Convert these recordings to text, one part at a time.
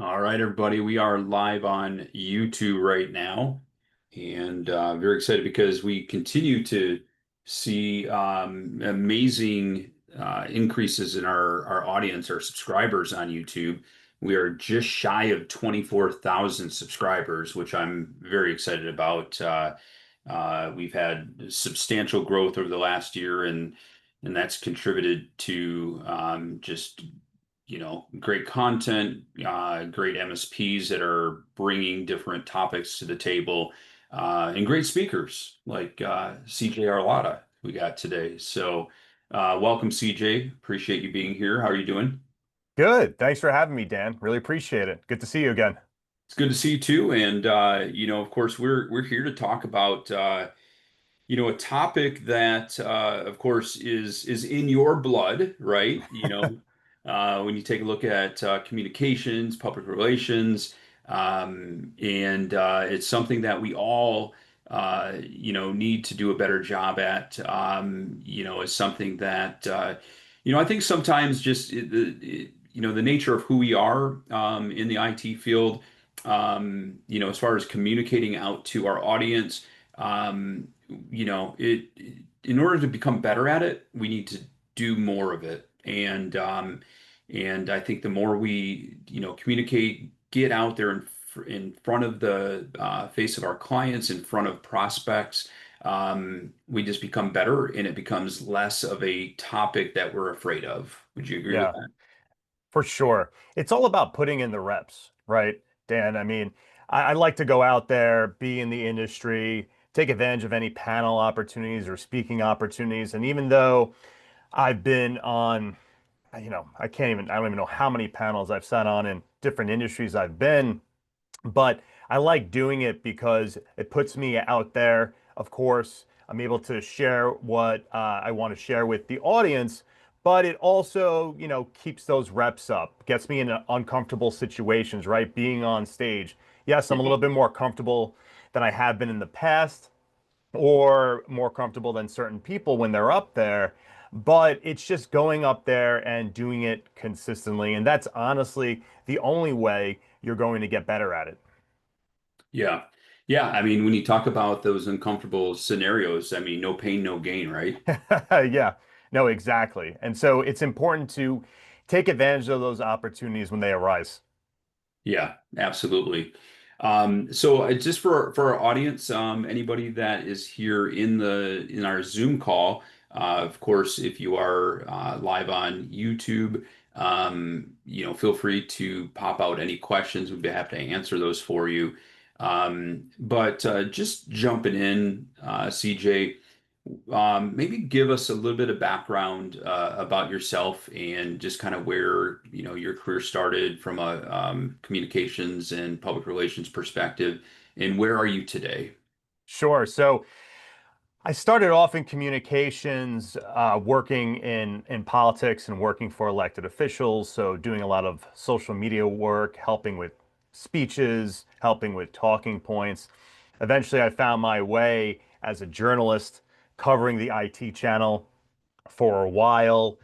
All right, everybody, we are live on YouTube right now, and very excited because we continue to see amazing increases in our audience, our subscribers on YouTube. We are just shy of 24,000 subscribers, which I'm very excited about. We've had substantial growth over the last year, and that's contributed to just great content, great MSPs that are bringing different topics to the table, and great speakers like CJ Arlotta we got today. So, welcome, CJ. Appreciate you being here. How are you doing? Good. Thanks for having me, Dan. Really appreciate it. Good to see you again. It's good to see you too. And of course, we're here to talk about a topic that, of course, is in your blood, right? When you take a look at communications, public relations, and it's something that we all, need to do a better job at. Is something that, I think sometimes just the nature of who we are in the IT field, as far as communicating out to our audience. In order to become better at it, we need to do more of it. And I think the more we, communicate, get out there in front of the face of our clients, in front of prospects, we just become better, and it becomes less of a topic that we're afraid of. Would you agree with Yeah, that? for sure. It's all about putting in the reps, right, Dan? I mean, I like to go out there, be in the industry, take advantage of any panel opportunities or speaking opportunities. And even though I've been on, I don't even know how many panels I've sat on in different industries I've been. But I like doing it because it puts me out there. Of course, I'm able to share what I want to share with the audience, but it also, keeps those reps up, gets me in uncomfortable situations, right? Being on stage. Yes, I'm a little bit more comfortable than I have been in the past, or more comfortable than certain people when they're up there. But it's just going up there and doing it consistently. And that's honestly the only way you're going to get better at it. Yeah. Yeah. I mean, when you talk about those uncomfortable scenarios, I mean, no pain, no gain, right? Yeah, no, exactly. And so it's important to take advantage of those opportunities when they arise. Yeah, absolutely. So just for our audience, anybody that is here in our Zoom call, of course, if you are live on YouTube, feel free to pop out any questions. We'd be happy to answer those for you. But just jumping in, CJ. Maybe give us a little bit of background about yourself and just kind of where, your career started from a communications and public relations perspective, and where are you today? Sure. So I started off in communications, working in politics and working for elected officials. So doing a lot of social media work, helping with speeches, helping with talking points. Eventually, I found my way as a journalist covering the IT channel for a while.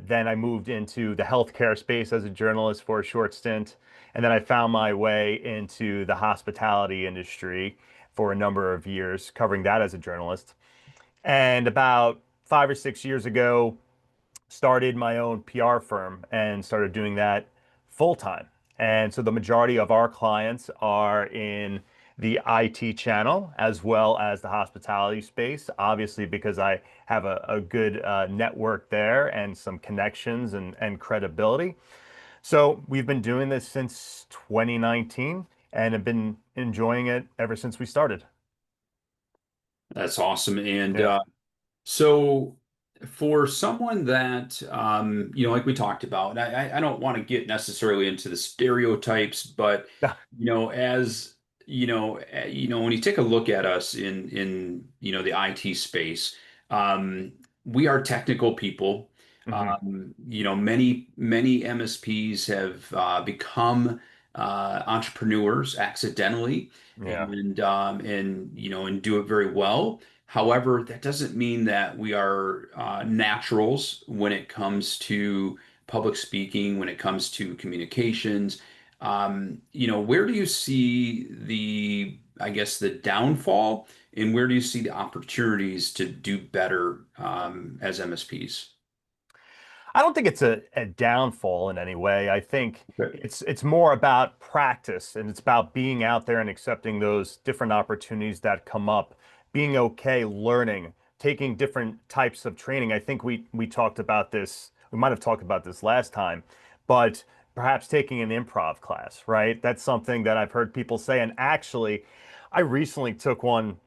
Then I moved into the healthcare space as a journalist for a short stint. And then I found my way into the hospitality industry for a number of years, covering that as a journalist. And about 5 or 6 years ago, started my own PR firm and started doing that full time. And so the majority of our clients are in the IT channel as well as the hospitality space, obviously, because I have a good network there and some connections and credibility. So we've been doing this since 2019 and have been enjoying it ever since we started. That's awesome. And Yeah. so for someone that, like we talked about, I don't want to get necessarily into the stereotypes, but as when you take a look at us in the IT space, we are technical people. Hmm. Many MSPs have become entrepreneurs accidentally, Yeah. and do it very well. However, that doesn't mean that we are naturals when it comes to public speaking, when it comes to communications. Where do you see the, I guess, the downfall, and where do you see the opportunities to do better as MSPs? I don't think it's a downfall in any way. I think Okay. it's more about practice and it's about being out there and accepting those different opportunities that come up, being okay learning, taking different types of training. I think we talked about this, we might have talked about this last time, but perhaps taking an improv class, right? That's something that I've heard people say. And actually, I recently took one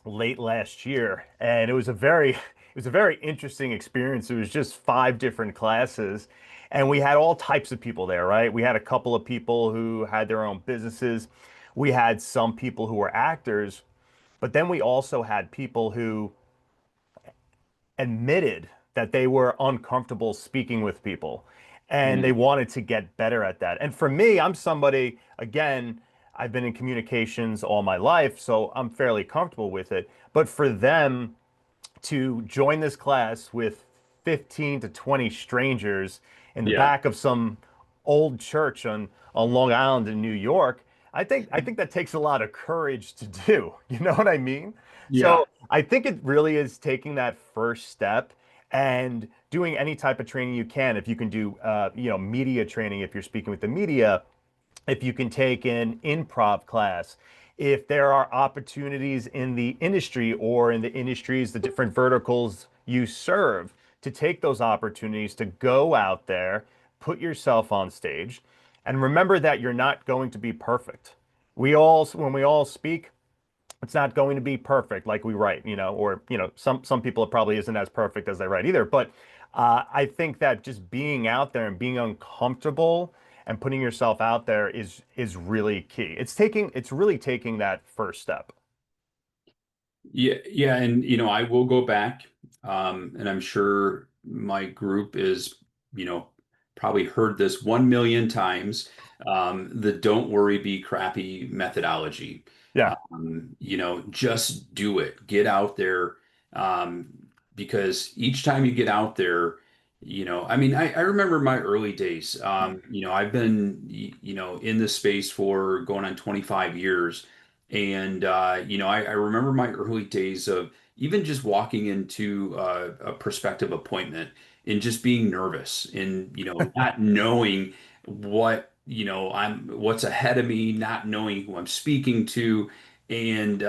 late last year, and it was a very interesting experience. It was just five different classes, and we had all types of people there, right? We had a couple of people who had their own businesses. We had some people who were actors, but then we also had people who admitted that they were uncomfortable speaking with people and they Mm, wanted to get better at that. And for me, I'm somebody, again, I've been in communications all my life, so I'm fairly comfortable with it. But for them to join this class with 15 to 20 strangers in the yeah, back of some old church on Long Island in New York, I think that takes a lot of courage to do. You know what I mean? yeah. So I think it really is taking that first step and doing any type of training you can. If you can do, media training, if you're speaking with the media, if you can take an improv class, if there are opportunities in the industry or in the industries, the different verticals you serve, to take those opportunities to go out there, put yourself on stage, and remember that you're not going to be perfect. When we all speak, it's not going to be perfect like we write, or some people it probably isn't as perfect as they write either. But I think that just being out there and being uncomfortable and putting yourself out there is really key. It's really taking that first step. Yeah, yeah, and I will go back, and I'm sure my group is, probably heard this 1 million times. The don't worry, be crappy methodology. Yeah, Just do it. Get out there, um, because each time you get out there, I mean, I remember my early days. I've been, in this space for going on 25 years. And I remember my early days of even just walking into a prospective appointment and just being nervous and not knowing what's ahead of me, not knowing who I'm speaking to, and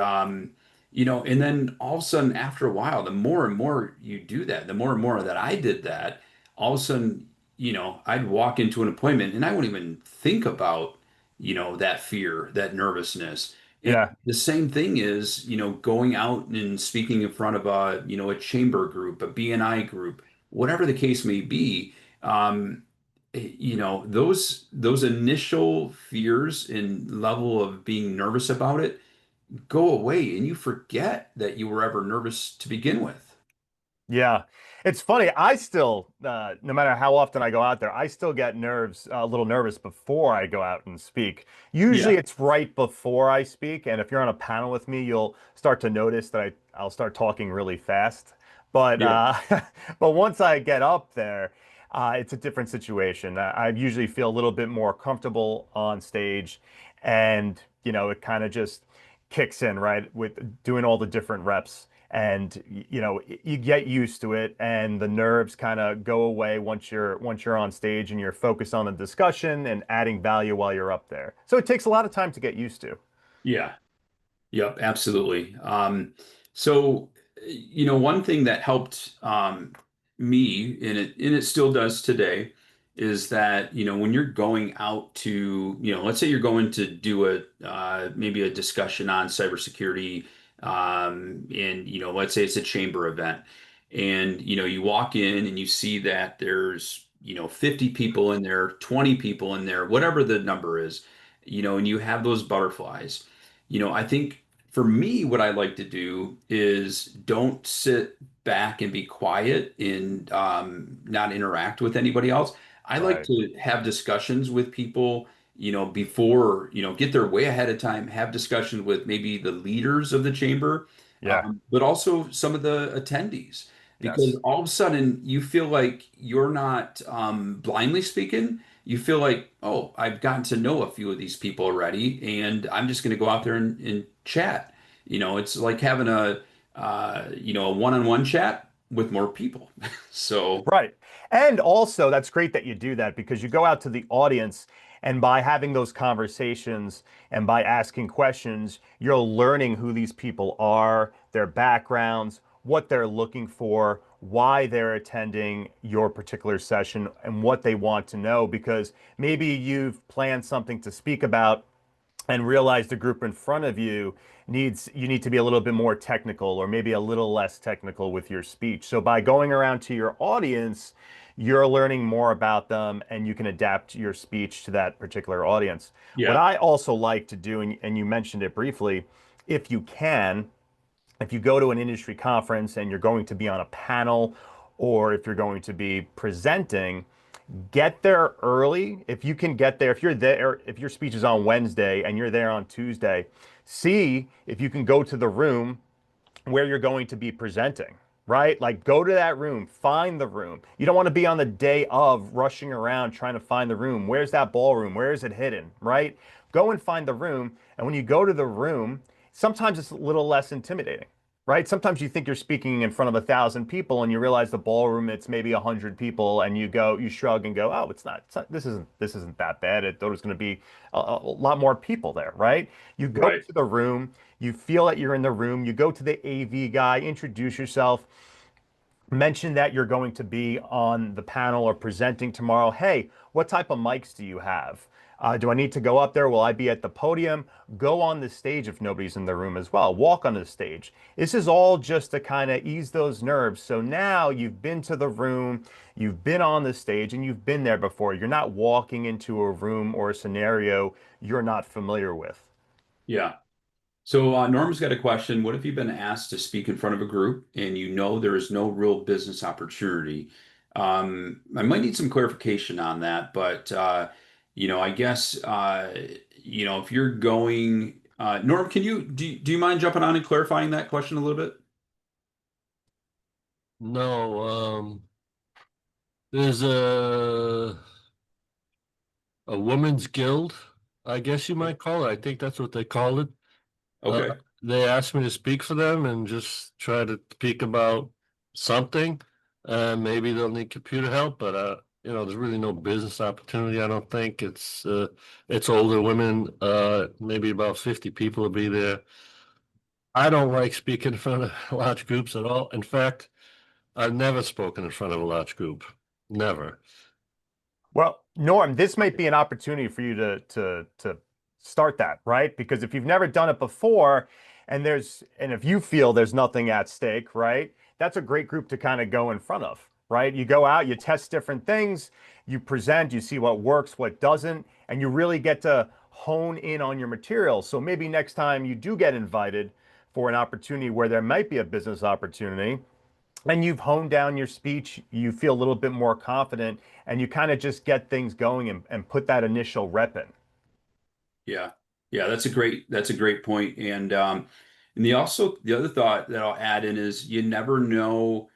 and then all of a sudden after a while, the more and more you do that, the more and more that I did that, all of a sudden, I'd walk into an appointment and I wouldn't even think about that fear, that nervousness. And yeah, the same thing is, going out and speaking in front of a chamber group, a BNI group, whatever the case may be. Um, those initial fears and level of being nervous about it go away, and you forget that you were ever nervous to begin with. yeah. It's funny. I still, no matter how often I go out there, I still get a little nervous before I go out and speak. Usually Yeah, it's right before I speak. And if you're on a panel with me, you'll start to notice that I'll start talking really fast. But, yeah, but once I get up there, it's a different situation. I usually feel a little bit more comfortable on stage and, it kind of just kicks in, right, with doing all the different reps and you get used to it and the nerves kind of go away once you're on stage and you're focused on the discussion and adding value while you're up there. So it takes a lot of time to get used to. yeah. Yep, absolutely. So, one thing that helped me, and it still does today, is that, when you're going out to, let's say you're going to do maybe a discussion on cybersecurity, and, let's say it's a chamber event, and, you walk in and you see that there's, 50 people in there, 20 people in there, whatever the number is, and you have those butterflies. I think for me, what I like to do is don't sit back and be quiet and not interact with anybody else. I like Right. to have discussions with people, before, get there way ahead of time, have discussions with maybe the leaders of the chamber, Yeah. but also some of the attendees, because Yes. all of a sudden you feel like you're not blindly speaking, you feel like, oh, I've gotten to know a few of these people already, and I'm just going to go out there and chat. It's like having a one-on-one chat with more people. So, Right. And also, that's great that you do that because you go out to the audience, and by having those conversations and by asking questions, you're learning who these people are, their backgrounds, what they're looking for, why they're attending your particular session, and what they want to know. Because maybe you've planned something to speak about and realize the group in front of you need to be a little bit more technical or maybe a little less technical with your speech. So by going around to your audience, you're learning more about them and you can adapt your speech to that particular audience. What yeah, I also like to do, and you mentioned it briefly, if you can, if you go to an industry conference and you're going to be on a panel or if you're going to be presenting, get there early. If you can get there, if you're there, if your speech is on Wednesday and you're there on Tuesday, see if you can go to the room where you're going to be presenting, right? Like go to that room, find the room. You don't want to be on the day of rushing around trying to find the room. Where's that ballroom? Where is it hidden, right? Go and find the room. And when you go to the room, sometimes it's a little less intimidating. Right? Sometimes you think you're speaking in front of 1,000 people and you realize the ballroom it's maybe 100 people and you shrug and go, oh, it's not this isn't that bad. I thought it was going to be a lot more people there, right? You go right. to the room, you feel that you're in the room. You go to the AV guy, introduce yourself, mention that you're going to be on the panel or presenting tomorrow. Hey, what type of mics do you have? Do I need to go up there? Will I be at the podium? Go on the stage if nobody's in the room as well. Walk on the stage. This is all just to kind of ease those nerves. So now you've been to the room, you've been on the stage, and you've been there before. You're not walking into a room or a scenario you're not familiar with. Yeah. So Norm's got a question. What if you've been asked to speak in front of a group and you know there is no real business opportunity? I might need some clarification on that, but I guess if you're going, Norm, do you mind jumping on and clarifying that question a little bit? No, there's a women's guild, I guess you might call it. I think that's what they call it. Uh, Okay. they asked me to speak for them and just try to speak about something. Maybe they'll need computer help, but there's really no business opportunity. I don't think it's older women. Maybe about 50 people will be there. I don't like speaking in front of large groups at all. In fact, I've never spoken in front of a large group. Never. Well, Norm, this might be an opportunity for you to start that, right? Because if you've never done it before, and if you feel there's nothing at stake, right? That's a great group to kind of go in front of, right? You go out, you test different things, you present, you see what works, what doesn't, and you really get to hone in on your material. So maybe next time you do get invited for an opportunity where there might be a business opportunity, and you've honed down your speech, you feel a little bit more confident, and you kind of just get things going and put that initial rep in. Yeah. Yeah, that's a great point. And the other thought that I'll add in is you never know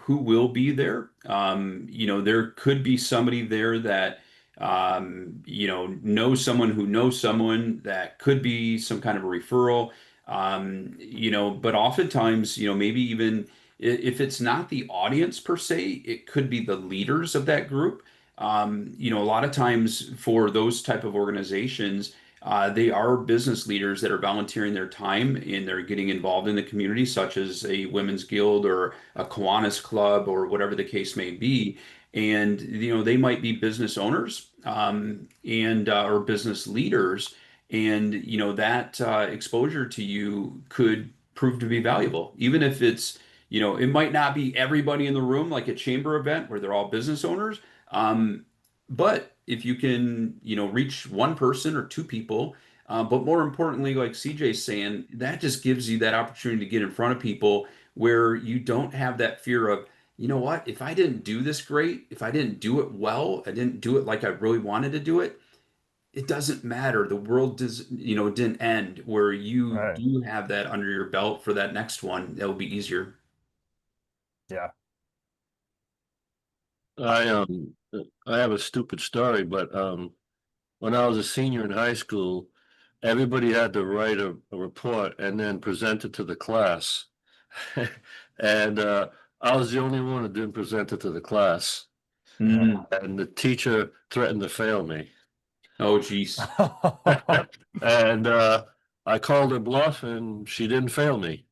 who will be there. There could be somebody there that knows someone who knows someone that could be some kind of a referral. But oftentimes, maybe even if it's not the audience per se, it could be the leaders of that group. A lot of times for those type of organizations, they are business leaders that are volunteering their time and they're getting involved in the community, such as a women's guild or a Kiwanis club or whatever the case may be. And they might be business owners and or business leaders, and that exposure to you could prove to be valuable, even if it might not be everybody in the room like a chamber event where they're all business owners. But if you can, reach one person or two people, but more importantly, like CJ's saying, that just gives you that opportunity to get in front of people where you don't have that fear of, you know what, if I didn't do this great, if I didn't do it well, I didn't do it like I really wanted to do it, it doesn't matter. The world didn't end, where you Right. do have that under your belt for that next one. That will be easier. Yeah. I I have a stupid story, but when I was a senior in high school, everybody had to write a report and then present it to the class. And I was the only one who didn't present it to the class. Mm. And the teacher threatened to fail me. Oh, geez. And I called her bluff and she didn't fail me.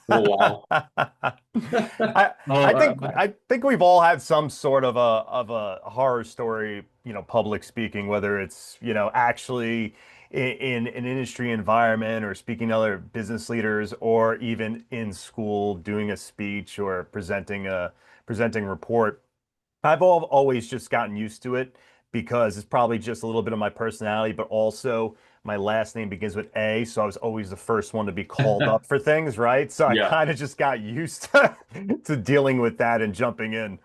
Oh, wow. I Oh, I think I think we've all had some sort of a horror story, public speaking, whether it's, actually in an industry environment or speaking to other business leaders or even in school doing a speech or presenting a report. I've always just gotten used to it because it's probably just a little bit of my personality, but also my last name begins with A, so I was always the first one to be called up for things, right? So I Yeah. kind of just got used to dealing with that and jumping in.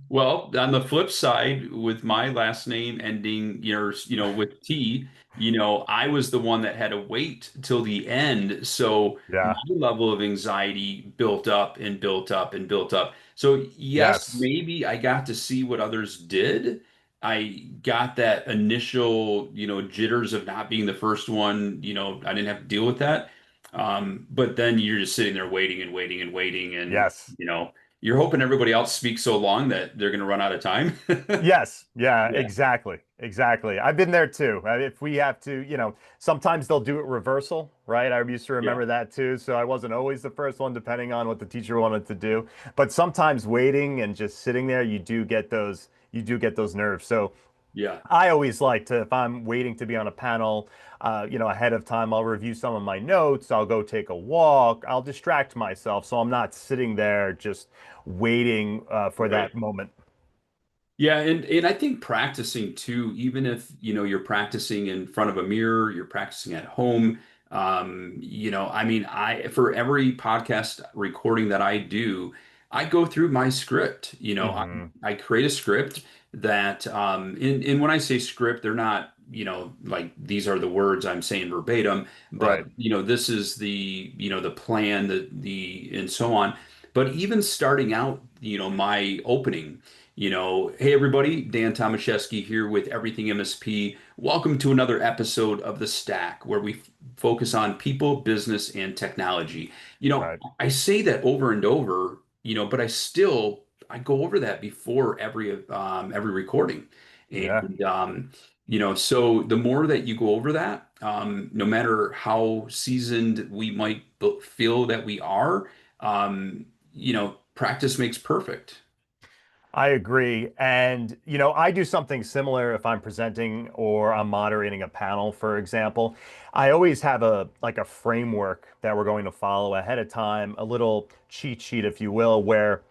Well, on the flip side, with my last name ending, with T, I was the one that had to wait till the end. So my Yeah. level of anxiety built up and built up and built up. So yes, Yes. maybe I got to see what others did. I got that initial, jitters of not being the first one, I didn't have to deal with that. But then you're just sitting there waiting and waiting and waiting and, Yes. you're hoping everybody else speaks so long that they're going to run out of time. Yes, yeah, Yeah, exactly. Exactly. I've been there too. If we have to, sometimes they'll do it reversal, right? I used to yeah, remember that too. So I wasn't always the first one, depending on what the teacher wanted to do. But sometimes waiting and just sitting there, you do get those nerves. So yeah, I always like to, if I'm waiting to be on a panel, ahead of time, I'll review some of my notes. I'll go take a walk. I'll distract myself so I'm not sitting there just waiting for right. that moment. Yeah, and I think practicing too, even if you're practicing in front of a mirror, you're practicing at home. I mean, I for every podcast recording that I do, I go through my script. Hmm. I create a script that, and when I say script, they're not, like these are the words I'm saying verbatim, but Right. this is the plan, and so on. But even starting out, my opening. Hey everybody, Dan Tomaszewski here with Everything MSP. Welcome to another episode of The Stack, where we focus on people, business, and technology. Right. I say that over and over, but I go over that before every recording. Yeah. And so the more that you go over that, no matter how seasoned we might feel that we are, practice makes perfect. I agree. And, I do something similar if I'm presenting or I'm moderating a panel, for example. I always have a framework that we're going to follow ahead of time, a little cheat sheet, if you will, where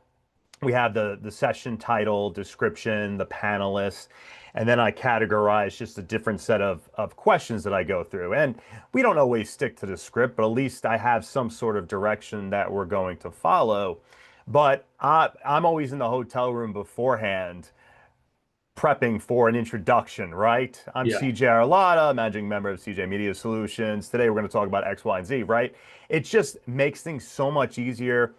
we have the session title, description, the panelists, and then I categorize just a different set of questions that I go through. And we don't always stick to the script, but at least I have some sort of direction that we're going to follow. But I'm always in the hotel room beforehand, prepping for an introduction, right? I'm Yeah. CJ Arlotta, managing member of CJ Media Solutions. Today we're going to talk about X, Y, and Z, right? It just makes things so much easier.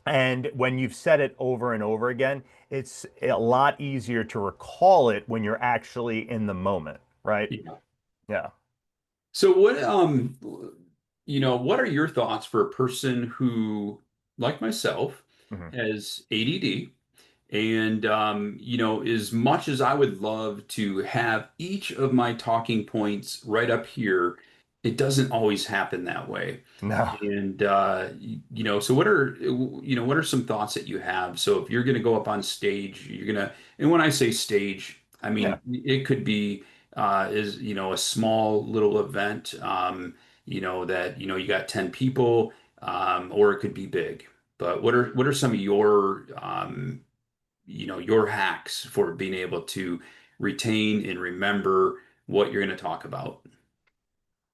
And when you've said it over and over again, it's a lot easier to recall it when you're actually in the moment, right? Yeah. Yeah. So what are your thoughts for a person who, like myself, Hmm. has ADD and as much as I would love to have each of my talking points right up here, it doesn't always happen that way. No. And so what are some thoughts that you have? So if you're going to go up on stage, and when I say stage, I Yeah. mean it could be is a small little event, that you got 10 people, or it could be big. But what are some of your hacks for being able to retain and remember what you're going to talk about?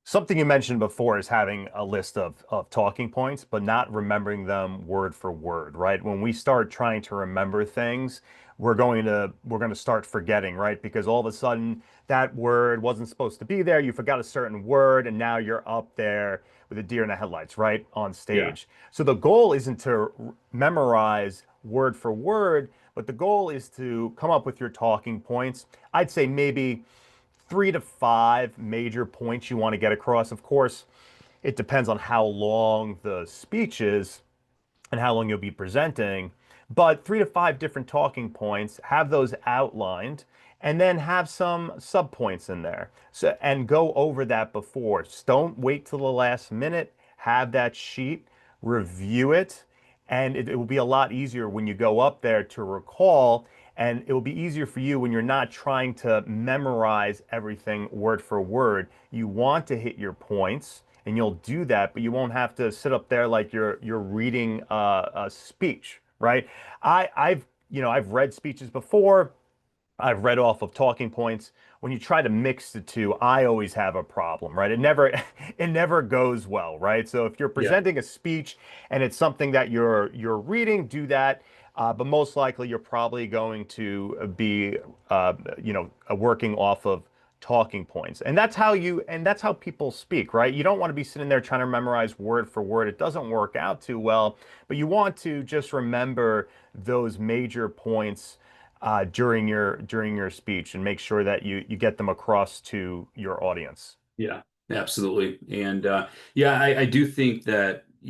Something you mentioned before is having a list of talking points, but not remembering them word for word, right? When we start trying to remember things, we're going to start forgetting, right? Because all of a sudden that word wasn't supposed to be there. You forgot a certain word, and now you're up there with a deer in the headlights, right? On Yeah. stage. So the goal isn't to memorize word for word, But the goal is to come up with your talking points. I'd say maybe 3 to 5 major points you want to get across. Of course, it depends on how long the speech is and how long you'll be presenting. But 3 to 5 different talking points, have those outlined, and then have some subpoints in there. So, and go over that before. Just don't wait till the last minute. Have that sheet, review it, and it will be a lot easier when you go up there to recall. And it will be easier for you when you're not trying to memorize everything word for word. You want to hit your points, and you'll do that, but you won't have to sit up there like you're reading a speech, right? I've read speeches before. I've read off of talking points. When you try to mix the two, I always have a problem, right? It never it never goes well, right? So if you're Yeah. presenting a speech and it's something that you're reading, do that. But most likely you're probably going to be working off of talking points. And that's how people speak, right? You don't want to be sitting there trying to memorize word for word. It doesn't work out too well, but you want to just remember those major points during your speech and make sure that you get them across to your audience. Yeah, absolutely. And yeah, I do think that, I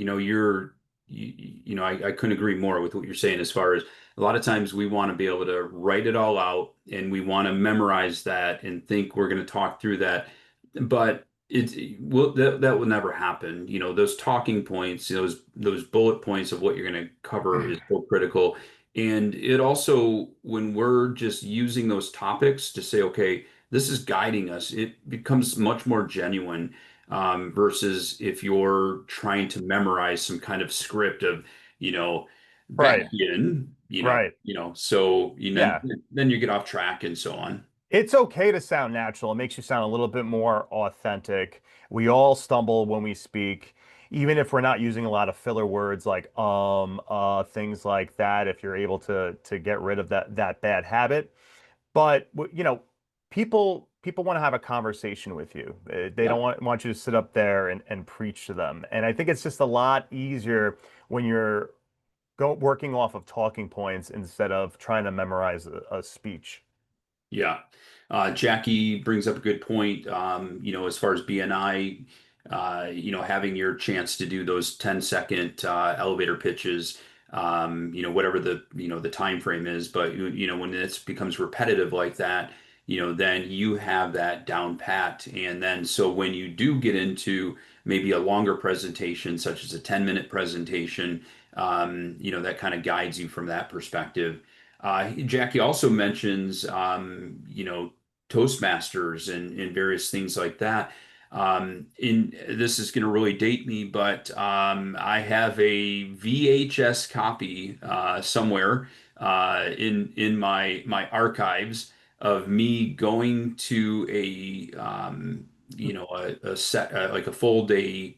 couldn't agree more with what you're saying as far as a lot of times we want to be able to write it all out and we want to memorize that and think we're going to talk through that. But that will never happen. Those talking points, those bullet points of what you're going to cover is so critical. And it also, when we're just using those topics to say, okay, this is guiding us, it becomes much more genuine, versus if you're trying to memorize some kind of script of, you know, back Right, in, right. so Yeah. then you get off track and so on. It's okay to sound natural. It makes you sound a little bit more authentic. We all stumble when we speak, even if we're not using a lot of filler words like things like that, if you're able to get rid of that bad habit. But people want to have a conversation with you. They Yeah. don't want you to sit up there and preach to them. And I think it's just a lot easier when you're working off of talking points instead of trying to memorize a speech. Yeah. Jackie brings up a good point. As far as BNI, having your chance to do those 10-second elevator pitches, whatever the time frame is, but when this becomes repetitive like that, then you have that down pat. And then so when you do get into maybe a longer presentation, such as a 10-minute presentation, that kind of guides you from that perspective. Jackie also mentions, Toastmasters and various things like that. In this is going to really date me, but I have a VHS copy somewhere in my archives of me going to a set like a full day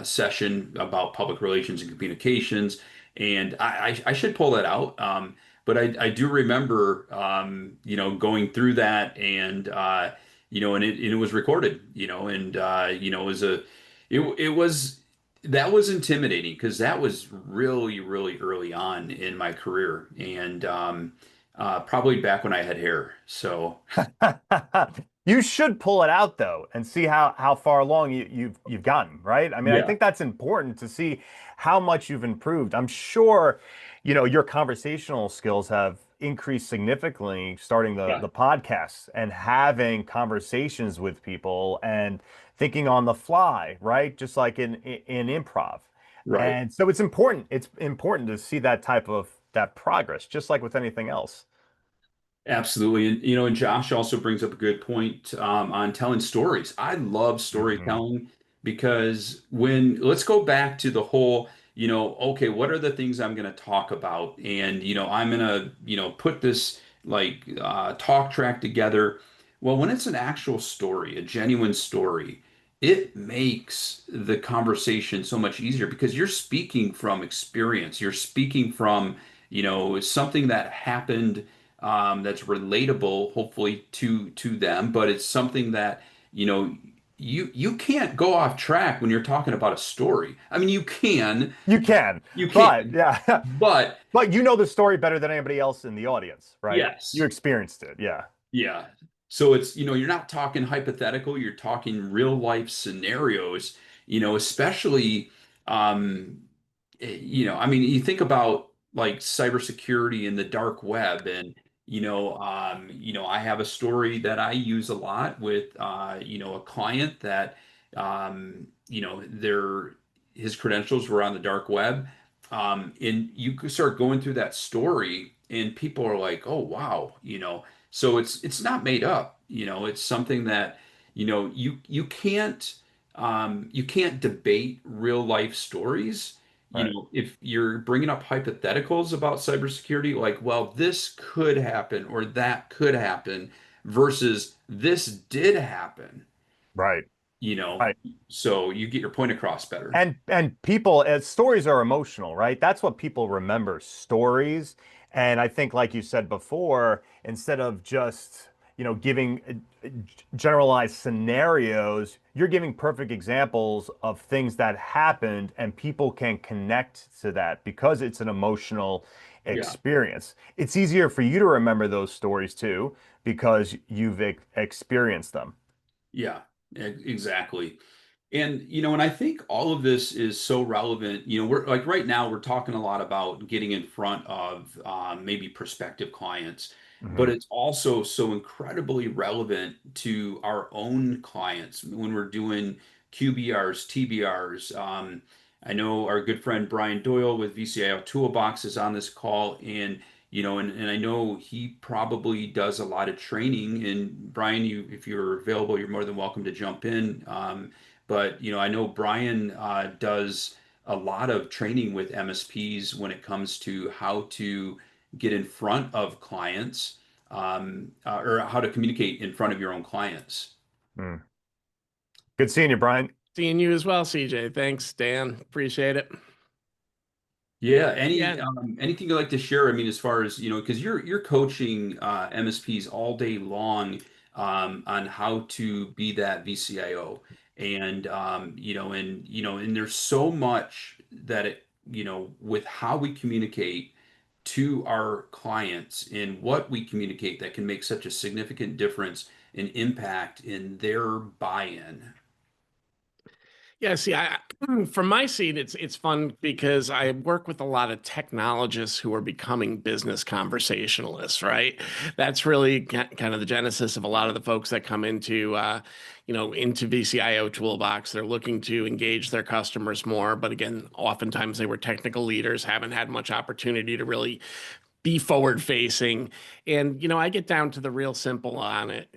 session about public relations and communications, and I should pull that out. But I do remember, going through that and it was recorded, it was it was that was intimidating because that was really, really early on in my career and probably back when I had hair. So You should pull it out though and see how far along you've gotten, right? I mean, I yeah, think that's important to see how much you've improved. I'm sure, your conversational skills have increased significantly starting the yeah, the podcasts and having conversations with people and thinking on the fly, right? Just like in improv. right. And so it's important. It's important to see that type of that progress, just like with anything else. Absolutely. And Josh also brings up a good point on telling stories. I love Mhm. storytelling because let's go back to the whole, okay, what are the things I'm going to talk about? And, I'm going to, put this like talk track together. Well, when it's an actual story, a genuine story, it makes the conversation so much easier because you're speaking from experience. You're speaking from, something that happened, that's relatable, hopefully to them, but it's something that you know you can't go off track when you're talking about a story. I mean, You can, you but can, yeah, but but you know the story better than anybody else in the audience, right? You yes. experienced it. Yeah. Yeah. So it's, you're not talking hypothetical, you're talking real life scenarios, especially, um, I mean, you think about like cybersecurity in the dark web and, I have a story that I use a lot with, a client that, his credentials were on the dark web. And you could start going through that story and people are like, oh, wow, so it's not made up, it's something that, you can't debate real life stories. Right. If you're bringing up hypotheticals about cybersecurity, like, well, this could happen or that could happen versus this did happen, Right. you know, Right. so you get your point across better. And people, as stories are emotional, right? That's what people remember, stories. And I think, like you said before, instead of just, giving generalized scenarios, you're giving perfect examples of things that happened, and people can connect to that because it's an emotional Yeah. experience. It's easier for you to remember those stories too, because you've experienced them. Yeah, exactly. And and I think all of this is so relevant. We're like right now we're talking a lot about getting in front of maybe prospective clients, but Mhm. it's also so incredibly relevant to our own clients when we're doing QBRs, TBRs. I know our good friend Brian Doyle with VCIO Toolbox is on this call, and and I know he probably does a lot of training. And Brian, if you're available, you're more than welcome to jump in. But I know Brian does a lot of training with MSPs when it comes to how to get in front of clients, or how to communicate in front of your own clients. Mm. Good seeing you, Brian. Seeing you as well, CJ. Thanks, Dan. Appreciate it. Yeah, Yeah. anything you'd like to share? I mean, as far as because you're coaching MSPs all day long, on how to be that VCIO, and and there's so much that with how we communicate to our clients and what we communicate that can make such a significant difference and impact in their buy-in. Yeah, see, from my seat, it's fun because I work with a lot of technologists who are becoming business conversationalists, right? That's really kind of the genesis of a lot of the folks that come into VCIO Toolbox. They're looking to engage their customers more, but again, oftentimes they were technical leaders, haven't had much opportunity to really be forward facing. And, I get down to the real simple on it.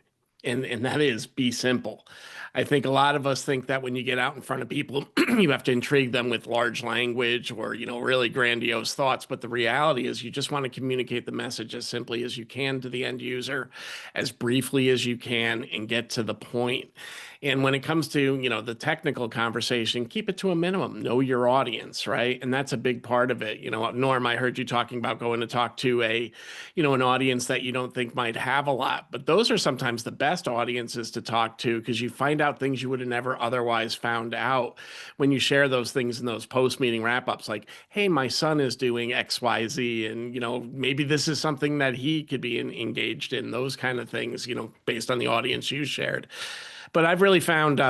And that is be simple. I think a lot of us think that when you get out in front of people, you have to intrigue them with large language or, really grandiose thoughts. But the reality is you just want to communicate the message as simply as you can to the end user, as briefly as you can, and get to the point. And when it comes to, the technical conversation, keep it to a minimum. Know your audience, right? And that's a big part of it. Norm, I heard you talking about going to talk to an audience that you don't think might have a lot. But those are sometimes the best audiences to talk to because you find out things you would have never otherwise found out when you share those things in those post-meeting wrap-ups, like, hey, my son is doing XYZ, and maybe this is something that he could be engaged in, those kind of things, based on the audience you shared. But I've really found,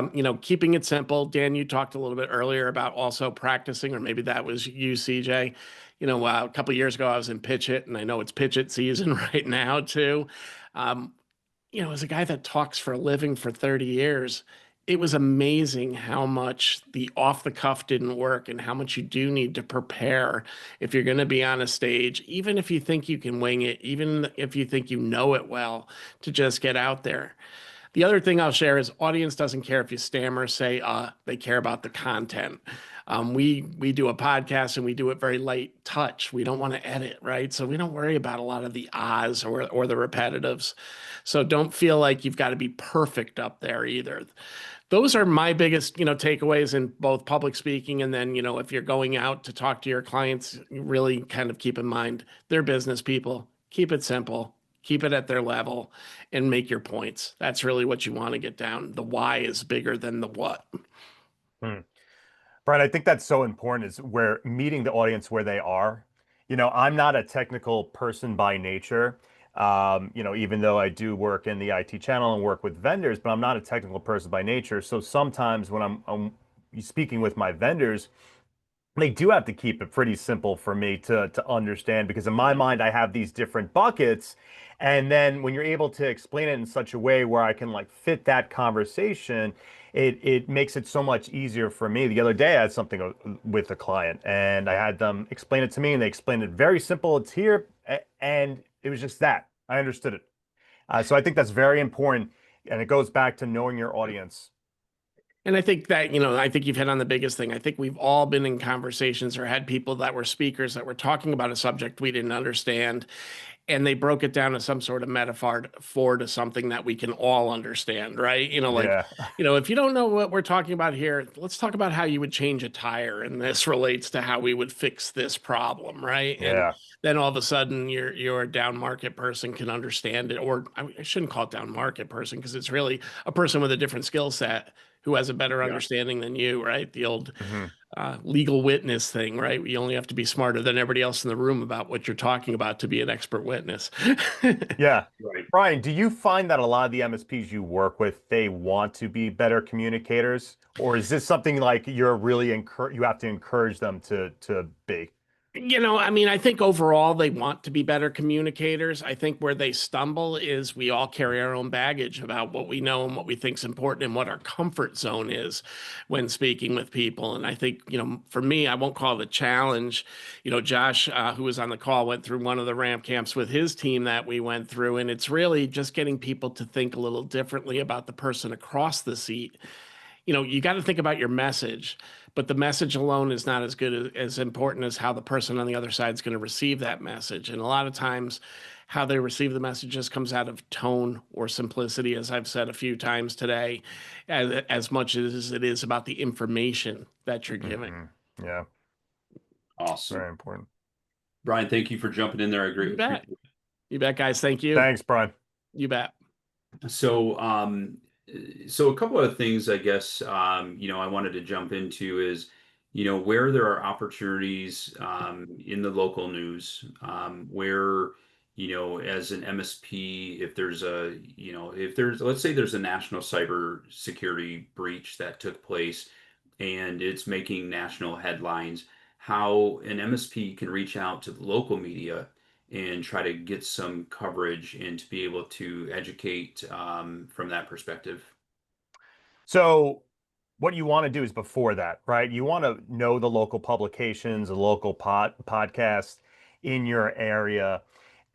keeping it simple. Dan, you talked a little bit earlier about also practicing, or maybe that was you, CJ. A couple of years ago, I was in Pitch It, and I know it's Pitch It season right now too. Um, as a guy that talks for a living for 30 years, it was amazing how much the off the cuff didn't work and how much you do need to prepare if you're going to be on a stage, even if you think you can wing it, even if you think you know it well, to just get out there. The other thing I'll share is audience doesn't care if you stammer, say, they care about the content. We do a podcast and we do it very light touch. We don't want to edit, right? So we don't worry about a lot of the ahs or the repetitives. So don't feel like you've got to be perfect up there either. Those are my biggest, takeaways in both public speaking and then, if you're going out to talk to your clients, really kind of keep in mind they're business people. Keep it simple. keep it at their level, and make your points. That's really what you want to get down. The why is bigger than the what. Hmm. Brian, I think that's so important is where meeting the audience where they are. I'm not a technical person by nature. Even though I do work in the IT channel and work with vendors, but I'm not a technical person by nature. So sometimes when I'm speaking with my vendors, they do have to keep it pretty simple for me to understand because in my mind I have these different buckets, and then when you're able to explain it in such a way where I can like fit that conversation, it makes it so much easier for me. The other day I had something with a client and I had them explain it to me and they explained it very simple. It's here, and it was just that I understood it. So I think that's very important, and it goes back to knowing your audience. And I think that, I think you've hit on the biggest thing. I think we've all been in conversations or had people that were speakers that were talking about a subject we didn't understand, and they broke it down as some sort of metaphor to something that we can all understand, right? Yeah. If you don't know what we're talking about here, let's talk about how you would change a tire, and this relates to how we would fix this problem, right? And Yeah. then all of a sudden, your down market person can understand it, or I shouldn't call it down market person because it's really a person with a different skill set who has a better Yeah. understanding than you, right? The old Hmm. legal witness thing, right? You only have to be smarter than everybody else in the room about what you're talking about to be an expert witness. Yeah. Right. Brian, do you find that a lot of the MSPs you work with, they want to be better communicators? Or is this something like you're really you have to encourage them to be? I think overall they want to be better communicators. I think where they stumble is we all carry our own baggage about what we know and what we think is important and what our comfort zone is when speaking with people. And I think, for me, I won't call it a challenge. Josh, who was on the call, went through one of the ramp camps with his team that we went through. And it's really just getting people to think a little differently about the person across the seat. You got to think about your message, but the message alone is not as good as important as how the person on the other side is going to receive that message. And a lot of times, how they receive the message just comes out of tone or simplicity, as I've said a few times today, as much as it is about the information that you're giving. Yeah, Awesome. very important. Brian, thank you for jumping in there. I agree. You bet. You bet, guys. Thank you. Thanks, Brian. You bet. So, so a couple of things, I guess, I wanted to jump into is, where there are opportunities, in the local news, where, as an MSP, if there's let's say there's a national cyber security breach that took place and it's making national headlines, how an MSP can reach out to the local media and try to get some coverage and to be able to educate from that perspective. So what you want to do is before that, right? You want to know the local publications, the local podcast in your area,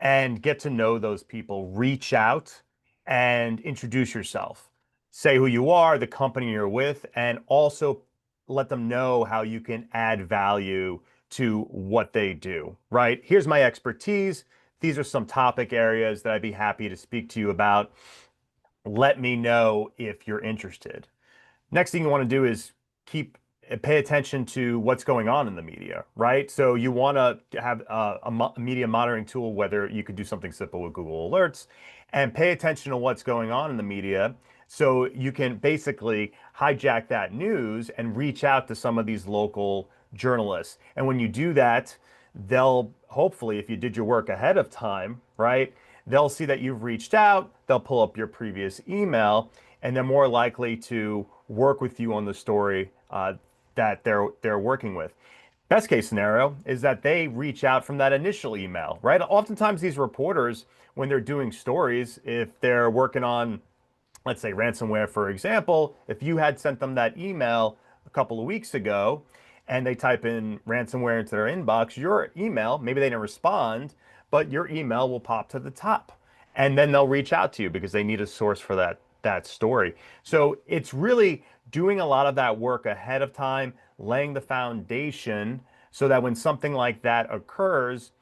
and get to know those people. Reach out and introduce yourself. Say who you are, the company you're with, and also let them know how you can add value to what they do, right? Here's my expertise. These are some topic areas that I'd be happy to speak to you about. Let me know if you're interested. Next thing you want to do is pay attention to what's going on in the media, right? So you want to have a media monitoring tool, whether you could do something simple with Google Alerts, and pay attention to what's going on in the media so you can basically hijack that news and reach out to some of these local journalists. And when you do that, they'll hopefully, if you did your work ahead of time, right, they'll see that you've reached out, they'll pull up your previous email, and they're more likely to work with you on the story that they're working with. Best case scenario is that they reach out from that initial email, right? Oftentimes these reporters, when they're doing stories, if they're working on, let's say, ransomware, for example, if you had sent them that email a couple of weeks ago and they type in ransomware into their inbox, your email, maybe they didn't respond, but your email will pop to the top. And then they'll reach out to you because they need a source for that story. So it's really doing a lot of that work ahead of time, laying the foundation so that when something like that occurs,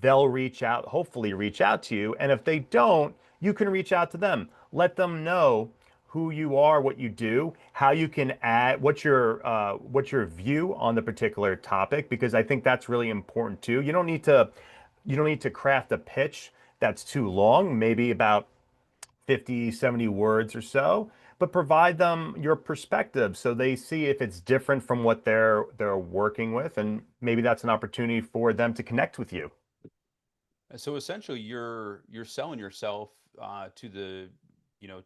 they'll reach out, hopefully reach out to you. And if they don't, you can reach out to them. Let them know who you are, what you do, how you can add, what's your view on the particular topic, because I think that's really important too. You don't need to craft a pitch that's too long, maybe about 50, 70 words or so, but provide them your perspective so they see if it's different from what they're working with, and maybe that's an opportunity for them to connect with you. So essentially, you're selling yourself to the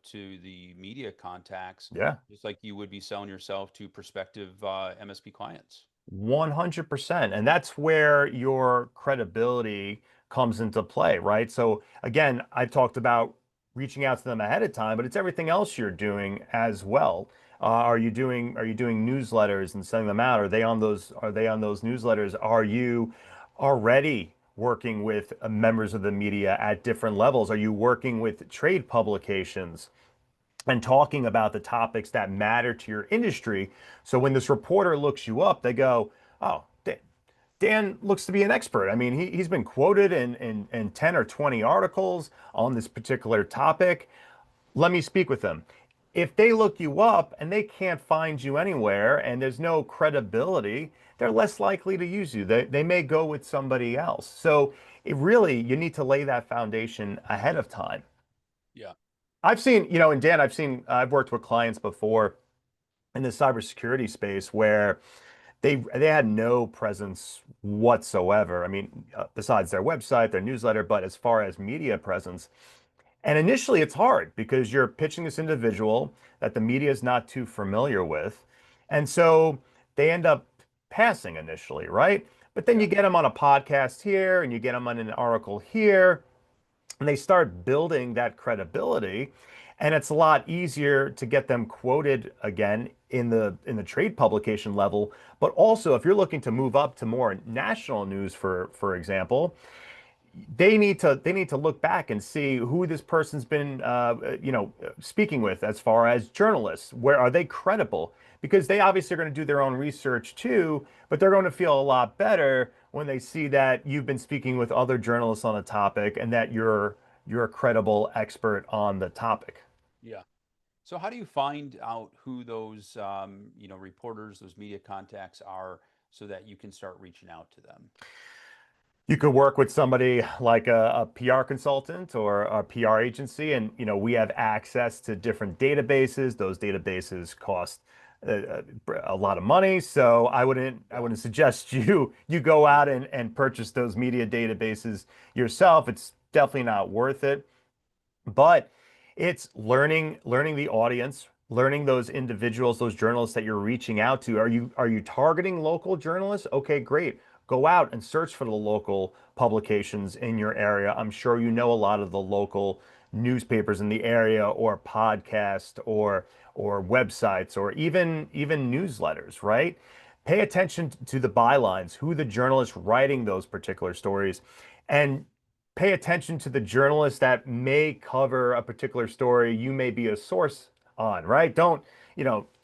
to the media contacts, Yeah. just like you would be selling yourself to prospective MSP clients. 100%. And that's where your credibility comes into play, right? So again, I talked about reaching out to them ahead of time, but it's everything else you're doing as well. Are you doing newsletters and sending them out? Are they on those newsletters? Are you already working with members of the media at different levels? Are you working with trade publications and talking about the topics that matter to your industry? So when this reporter looks you up, they go, "Oh, Dan looks to be an expert. I mean, he's been quoted in 10 or 20 articles on this particular topic. Let me speak with him." If they look you up and they can't find you anywhere and there's no credibility, they're less likely to use you. They may go with somebody else. So you need to lay that foundation ahead of time. Yeah. I've seen, and Dan, I've worked with clients before in the cybersecurity space where they had no presence whatsoever. I mean, besides their website, their newsletter, but as far as media presence. And initially, it's hard because you're pitching this individual that the media is not too familiar with. And so they end up passing initially, right? But then Yeah. you get them on a podcast here and you get them on an article here, and they start building that credibility, and it's a lot easier to get them quoted again in the trade publication level. But also, if you're looking to move up to more national news, for example, they need to look back and see who this person's been speaking with as far as journalists. Where are they credible? Because they obviously are going to do their own research too, but they're going to feel a lot better when they see that you've been speaking with other journalists on a topic and that you're a credible expert on the topic. Yeah. So how do you find out who those reporters, those media contacts are, so that you can start reaching out to them? You could work with somebody like a PR consultant or a PR agency, and we have access to different databases. Those databases cost a lot of money, so I wouldn't I Yeah. wouldn't suggest you go out and purchase those media databases yourself. It's definitely not worth it. But it's learning the audience, learning those individuals, those journalists that you're reaching out to. Are you targeting local journalists? Okay, great. Go out and search for the local publications in your area. I'm sure you know a lot of the local newspapers in the area, or podcast, or websites, or even newsletters, right? Pay attention to the bylines, who the journalists writing those particular stories, and pay attention to the journalists that may cover a particular story you may be a source on, right? Don't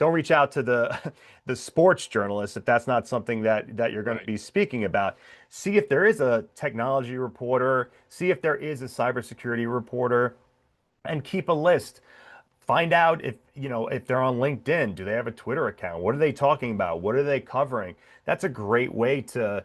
reach out to the the sports journalist if that's not something that you're going to Right. be speaking about. See if there is a technology reporter, see if there is a cybersecurity reporter, and keep a list. Find out if they're on LinkedIn. Do they have a Twitter account? What are they talking about? What are they covering? That's a great way to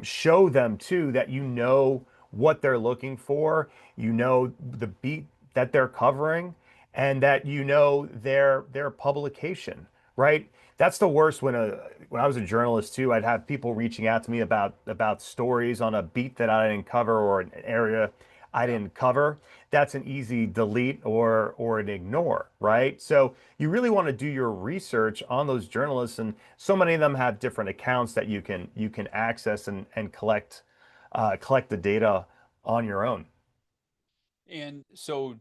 show them too that you know what they're looking for, you know the beat that they're covering, and that you know their publication, right? That's the worst. When I was a journalist too, I'd have people reaching out to me about stories on a beat that I didn't cover, or an area I Yeah. didn't cover. That's an easy delete or an ignore, right? So you really want to do your research on those journalists, and so many of them have different accounts that you can access and collect the data on your own. And so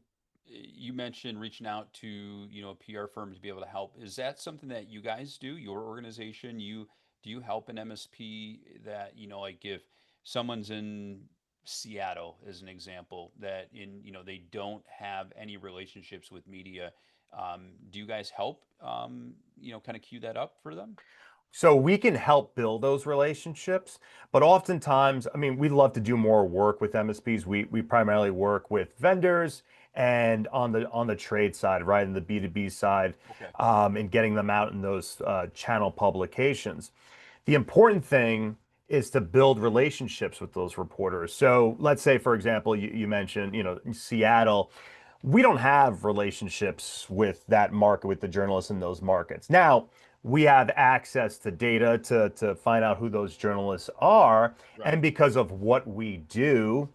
you mentioned reaching out to, a PR firm to be able to help. Is that something that you guys do, your organization? Do you help an MSP that, like if someone's in Seattle as an example, that they don't have any relationships with media, do you guys help kind of queue that up for them? So we can help build those relationships, but oftentimes, I mean, we'd love to do more work with MSPs. We primarily work with vendors and on the trade side, right, and the B2B side, Okay. and getting them out in those channel publications. The important thing is to build relationships with those reporters. So let's say, for example, you mentioned, Seattle. We don't have relationships with that market, with the journalists in those markets. Now, we have access to data to find out who those journalists are. Right. And because of what we do,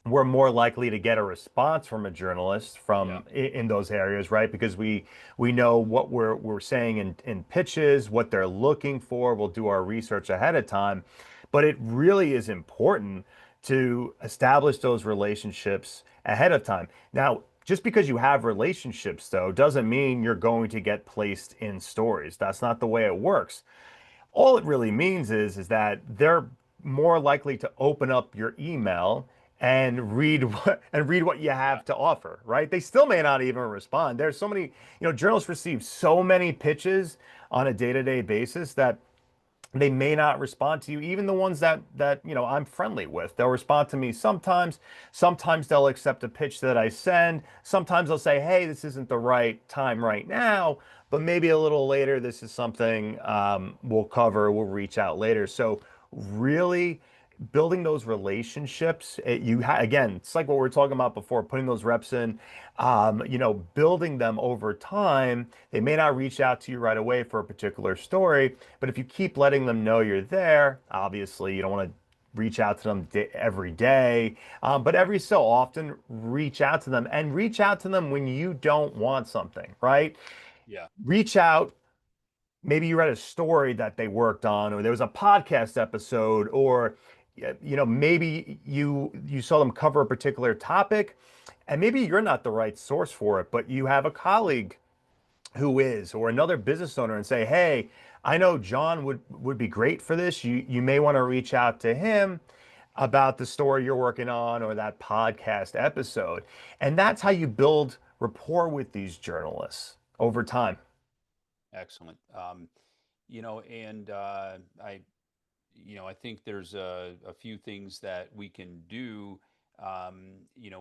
we're more likely to get a response from a journalist Yeah. from in those areas, right? Because we know what we're saying in pitches, what they're looking for. We'll do our research ahead of time, but it really is important to establish those relationships ahead of time. Now, just because you have relationships, though, doesn't mean you're going to get placed in stories. That's not the way it works. All it really means is that they're more likely to open up your email and read what you Yeah. have to offer, right? They still may not even respond. There's so many, journalists receive so many pitches on a day-to-day basis that they may not respond to you, even the ones that I'm friendly with. They'll respond to me sometimes. Sometimes they'll accept a pitch that I send. Sometimes they'll say, hey, this isn't the right time right now, but maybe a little later, this is something we'll cover, we'll reach out later. So really building those relationships, again, it's like what we were talking about before, putting those reps in, building them over time. They may not reach out to you right away for a particular story, but if you keep letting them know you're there, obviously you don't want to reach out to them every day, but every so often reach out to them, and reach out to them when you don't want something, right? Yeah. Reach out. Maybe you read a story that they worked on, or there was a podcast episode, or maybe you saw them cover a particular topic, and maybe you're not the right source for it, but you have a colleague who is, or another business owner, and say, hey, I know John would be great for this. You may want to reach out to him about the story you're working on or that podcast episode. And that's how you build rapport with these journalists over time. Excellent. And I think there's a few things that we can do.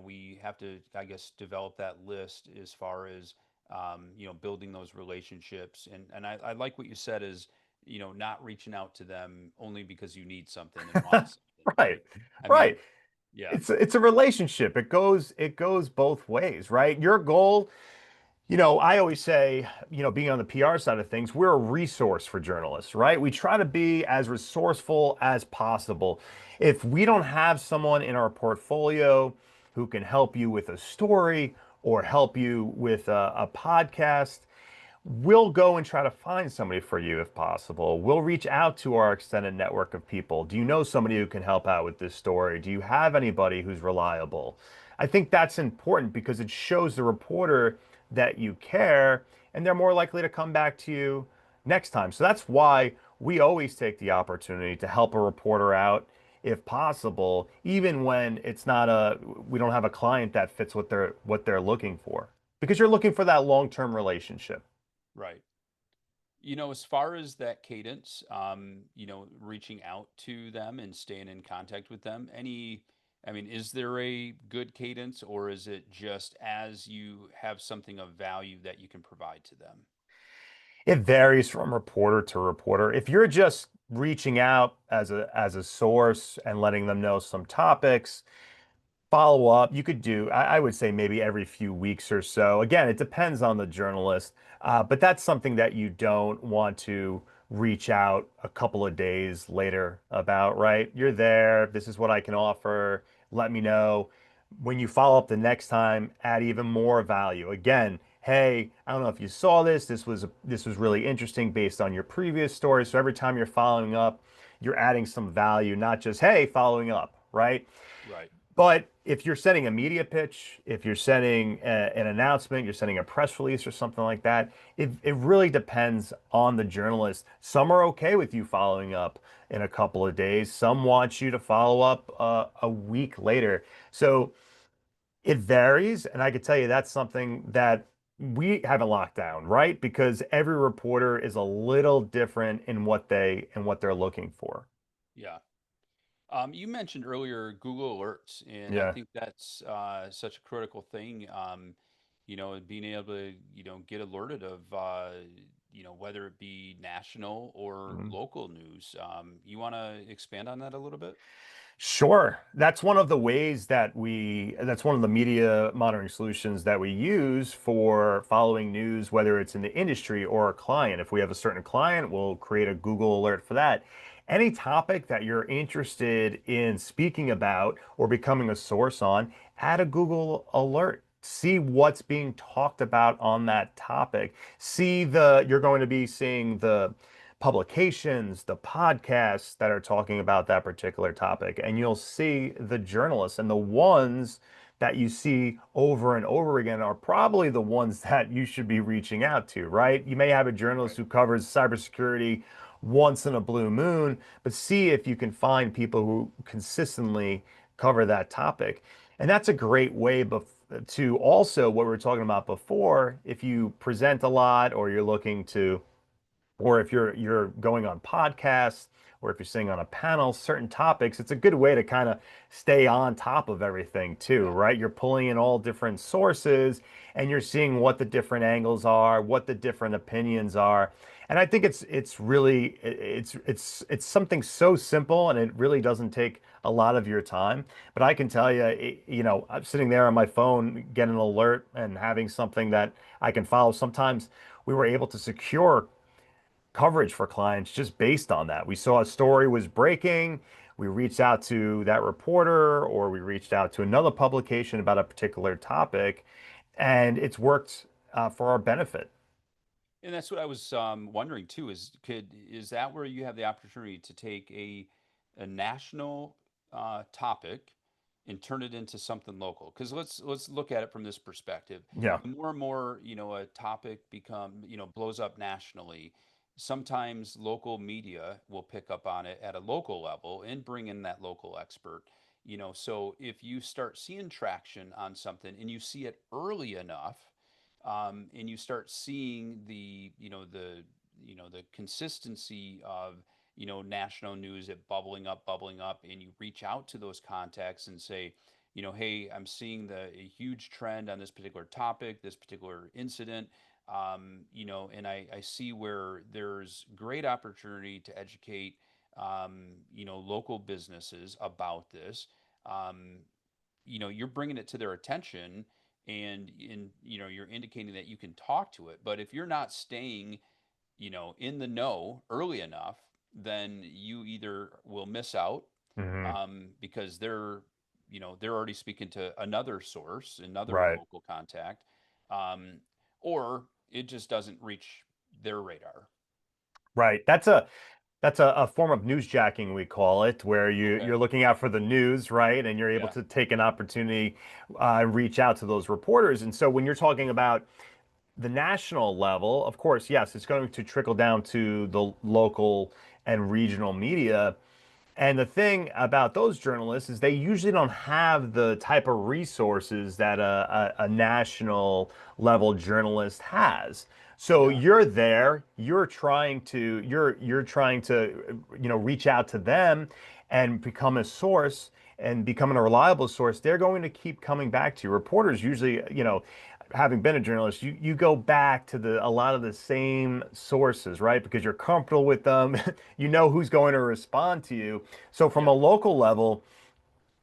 We have to, I guess, develop that list as far as, building those relationships. And I like what you said is, not reaching out to them only because you need something and want something, right? Right. I mean, Right. yeah, It's a relationship. It goes both ways, right? Your goal, I always say, being on the PR side of things, we're a resource for journalists, right? We try to be as resourceful as possible. If we don't have someone in our portfolio who can help you with a story or help you with a podcast, we'll go and try to find somebody for you if possible. We'll reach out to our extended network of people. Do you know somebody who can help out with this story? Do you have anybody who's reliable? I think that's important because it shows the reporter that you care, and they're more likely to come back to you next time. So that's why we always take the opportunity to help a reporter out if possible, even when we don't have a client that fits what they're looking for. Because you're looking for that long-term relationship. right. As far as that cadence, reaching out to them and staying in contact with them, is there a good cadence, or is it just as you have something of value that you can provide to them? It varies from reporter to reporter. If you're just reaching out as a source and letting them know some topics, follow up, you could do, I would say maybe every few weeks or so. Again, it depends on the journalist, but that's something that you don't want to reach out a couple of days later about, right? You're there. This is what I can offer. Let me know. When you follow up the next time, add even more value. Again, hey, I don't know if you saw this. This was really interesting based on your previous story. So every time you're following up, you're adding some value, not just, hey, following up, right? Right. But if you're sending a media pitch, if you're sending an announcement, you're sending a press release or something like that, it really depends on the journalist. Some are okay with you following up in a couple of days. Some want you to follow up a week later. So it varies. And I could tell you that's something that we haven't locked down, right? Because every reporter is a little different in what they're looking for. Yeah. You mentioned earlier Google Alerts, and I Yeah. think that's such a critical thing. being able to, get alerted of, whether it be national or Mhm. local news. You want to expand on that a little bit? Sure. That's one of the ways that's one of the media monitoring solutions that we use for following news, whether it's in the industry or a client. If we have a certain client, we'll create a Google alert for that. Any topic that you're interested in speaking about or becoming a source on, add a Google alert. See what's being talked about on that topic. You're going to be seeing the publications, the podcasts that are talking about that particular topic, and you'll see the journalists, and the ones that you see over and over again are probably the ones that you should be reaching out to, right? You may have a journalist Right. who covers cybersecurity once in a blue moon, but see if you can find people who consistently cover that topic. And that's a great way to also what we were talking about before, if you present a lot or you're looking to or if you're going on podcasts or if you're sitting on a panel, certain topics, it's a good way to kind of stay on top of everything too, Yeah. right? You're pulling in all different sources and you're seeing what the different angles are, what the different opinions are. And I think it's really it's something so simple and it really doesn't take a lot of your time. But I can tell you, I'm sitting there on my phone getting an alert and having something that I can follow. Sometimes we were able to secure coverage for clients just based on that. We saw a story was breaking, we reached out to that reporter or we reached out to another publication about a particular topic, and it's worked for our benefit. And that's what I was wondering too. Is that where you have the opportunity to take a national topic and turn it into something local? Because let's look at it from this perspective. Yeah. The more and more, a topic blows up nationally. Sometimes local media will pick up on it at a local level and bring in that local expert. So if you start seeing traction on something and you see it early enough, and you start seeing the consistency of national news, it bubbling up, and you reach out to those contacts and say, hey, I'm seeing a huge trend on this particular topic, this particular incident, and I see where there's great opportunity to educate local businesses about this. um, you're bringing it to their attention, and you're indicating that you can talk to it. But if you're not staying in the know early enough, then you either will miss out, Hmm. because they're already speaking to another source, another Right. local contact, um, or it just doesn't reach their radar. Right. That's a form of newsjacking, we call it, where Okay. you're looking out for the news, right? And you're able Yeah. to take an opportunity, reach out to those reporters. And so when you're talking about the national level, of course, yes, it's going to trickle down to the local and regional media. And the thing about those journalists is they usually don't have the type of resources that a national level journalist has. So Yeah. you're there, you're trying to reach out to them and become a source and becoming a reliable source. They're going to keep coming back to you. Reporters usually, having been a journalist, you go back to a lot of the same sources, right? Because you're comfortable with them. You know who's going to respond to you. So from a Yeah. local level,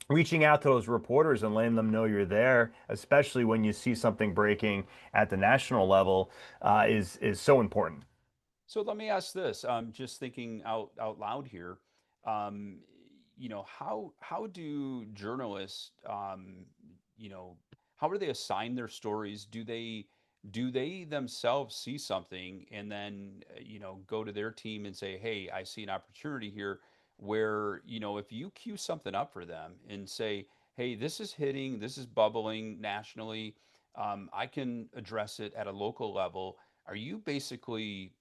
reaching out to those reporters and letting them know you're there, especially when you see something breaking at the national level, is so important. So let me ask this. Just thinking out loud here. Um, how do journalists, you know, how do they assign their stories? Do they themselves see something and then go to their team and say, "Hey, I see an opportunity here," where if you cue something up for them and say, "Hey, this is hitting, this is bubbling nationally. I can address it at a local level." Are you basically,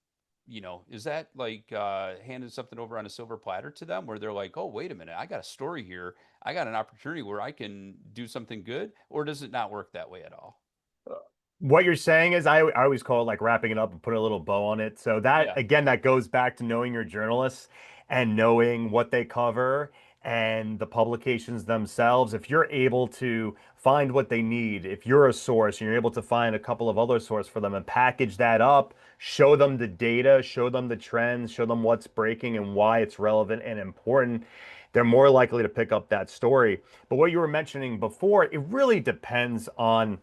is that like handing something over on a silver platter to them where they're like, oh, wait a minute, I got a story here. I got an opportunity where I can do something good? Or does it not work that way at all? What you're saying is, I always call it like wrapping it up and putting a little bow on it. So that Yeah. again, that goes back to knowing your journalists and knowing what they cover and the publications themselves, if you're able to find what they need, if you're a source and you're able to find a couple of other sources for them and package that up, show them the data, show them the trends, show them what's breaking and why it's relevant and important, they're more likely to pick up that story. But what you were mentioning before, it really depends on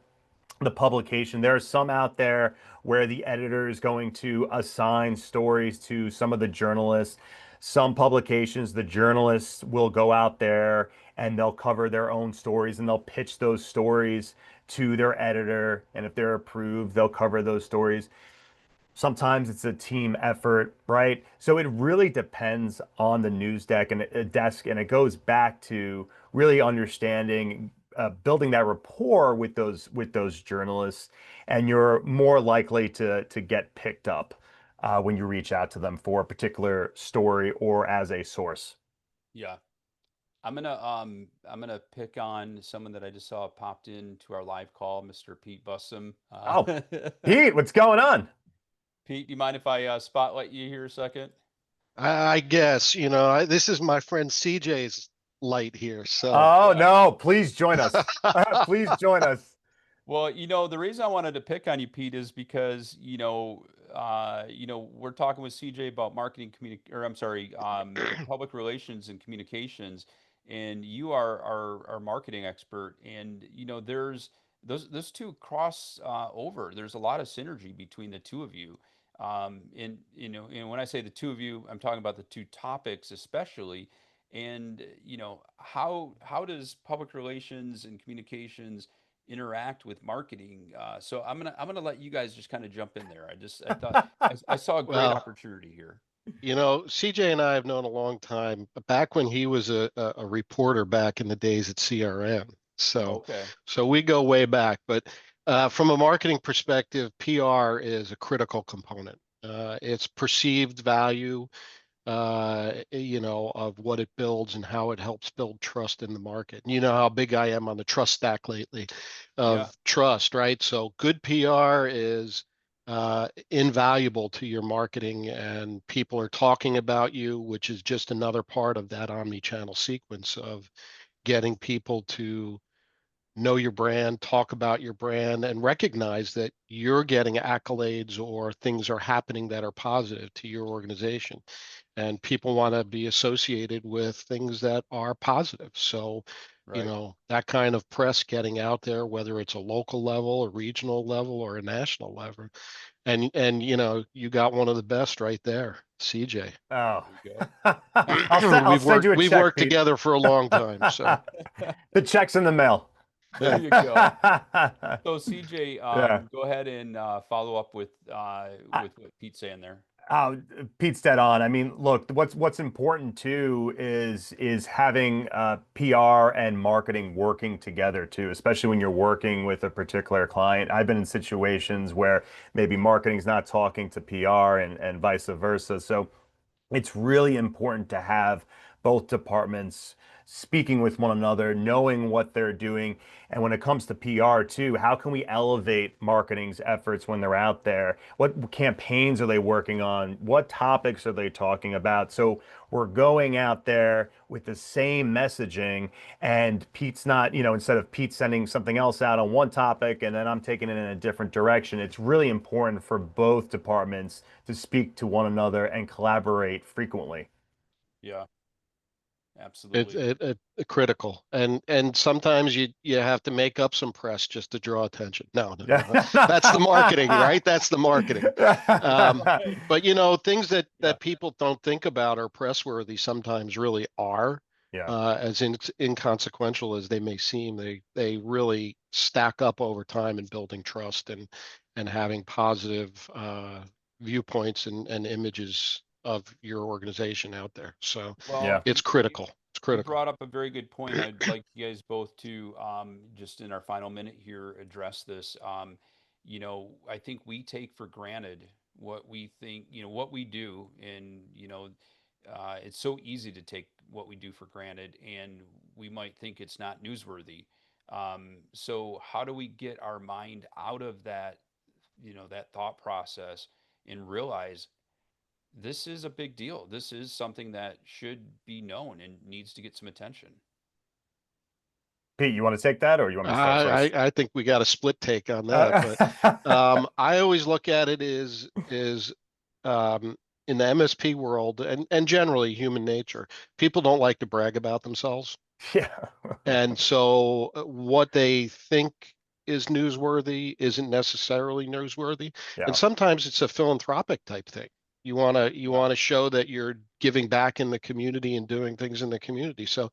the publication. There are some out there where the editor is going to assign stories to some of the journalists. Some publications, the journalists will go out there and they'll cover their own stories and they'll pitch those stories to their editor. And if they're approved, they'll cover those stories. Sometimes it's a team effort, right? So it really depends on the news deck and desk, and it goes back to really understanding, building that rapport with those journalists, and you're more likely to get picked up when you reach out to them for a particular story or as a source. Yeah. I'm gonna pick on someone that I just saw popped into our live call, Mr. Pete Busam. Oh, Pete, what's going on? Pete, do you mind if I spotlight you here a second? I guess, this is my friend CJ's light here. So, Oh Yeah. no, please join us. Please join us. Well, the reason I wanted to pick on you, Pete, is because we're talking with CJ about marketing, or I'm sorry, public relations and communications, and you are our marketing expert, and there's those two cross over. There's a lot of synergy between the two of you, and when I say the two of you, I'm talking about the two topics especially, and how does public relations and communications interact with marketing. So I'm gonna let you guys just kind of jump in there. I thought I saw a great well, opportunity here. CJ and I have known a long time, back when he was a reporter back in the days at CRM. So, Okay. so we go way back. But from a marketing perspective, PR is a critical component. It's perceived value, of what it builds and how it helps build trust in the market. You know how big I am on the trust stack lately Yeah. of trust, right? So good PR is invaluable to your marketing, and people are talking about you, which is just another part of that omni-channel sequence of getting people to know your brand, talk about your brand, and recognize that you're getting accolades or things are happening that are positive to your organization. And people want to be associated with things that are positive. So, Right. that kind of press getting out there, whether it's a local level, a regional level, or a national level. And you got one of the best right there, CJ. Oh, There you go. I'll send you a We've check, worked Pete. together for a long time. So The check's in the mail. There you go. So CJ, Yeah. go ahead and follow up I, with what Pete's saying there. Oh, Pete's dead on. I mean, look, what's important too is having PR and marketing working together too, especially when you're working with a particular client. I've been in situations where maybe marketing's not talking to PR and vice versa. So it's really important to have both departments speaking with one another, knowing what they're doing. And when it comes to PR too, how can we elevate marketing's efforts when they're out there? What campaigns are they working on? What topics are they talking about? So we're going out there with the same messaging, and Pete's not, instead of Pete sending something else out on one topic and then I'm taking it in a different direction. It's really important for both departments to speak to one another and collaborate frequently. Yeah, it's absolutely. critical, and sometimes you have to make up some press just to draw attention. No, no, no. That's the marketing, right? That's the marketing. Right. But things that Yeah. people don't think about are press worthy sometimes really are. Yeah. As inconsequential as they may seem, they really stack up over time in building trust and having positive viewpoints and images of your organization out there. So Well, Yeah. it's critical. It's you critical. brought up a very good point. I'd like you guys both to just in our final minute here address this. I think we take for granted what we think, what we do, and it's so easy to take what we do for granted, and we might think it's not newsworthy. So how do we get our mind out of that, that thought process and realize this is a big deal. This is something that should be known and needs to get some attention. Pete, you want to take that, or you want me to start first? I think we got a split take on that, but I always look at it is in the MSP world and generally human nature, people don't like to brag about themselves. Yeah. And so what they think is newsworthy isn't necessarily newsworthy. And Yeah. sometimes it's a philanthropic type thing. You want to show that you're giving back in the community and doing things in the community. So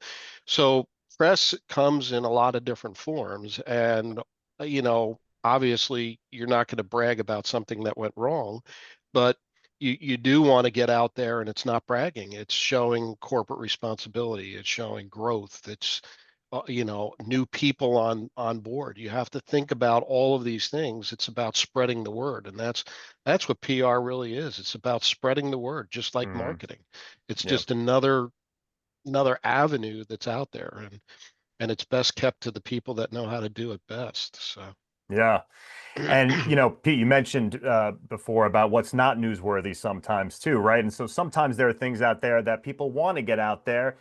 press comes in a lot of different forms. And obviously you're not going to brag about something that went wrong, but you do want to get out there, and it's not bragging. It's showing corporate responsibility. It's showing growth. It's new people on board. You have to think about all of these things. It's about spreading the word, and that's what PR really is. It's about spreading the word, just like marketing. It's Yeah. just another avenue that's out there, and it's best kept to the people that know how to do it best. So Yeah. And, Pete, you mentioned before about what's not newsworthy sometimes too, right? And so sometimes there are things out there that people want to get out there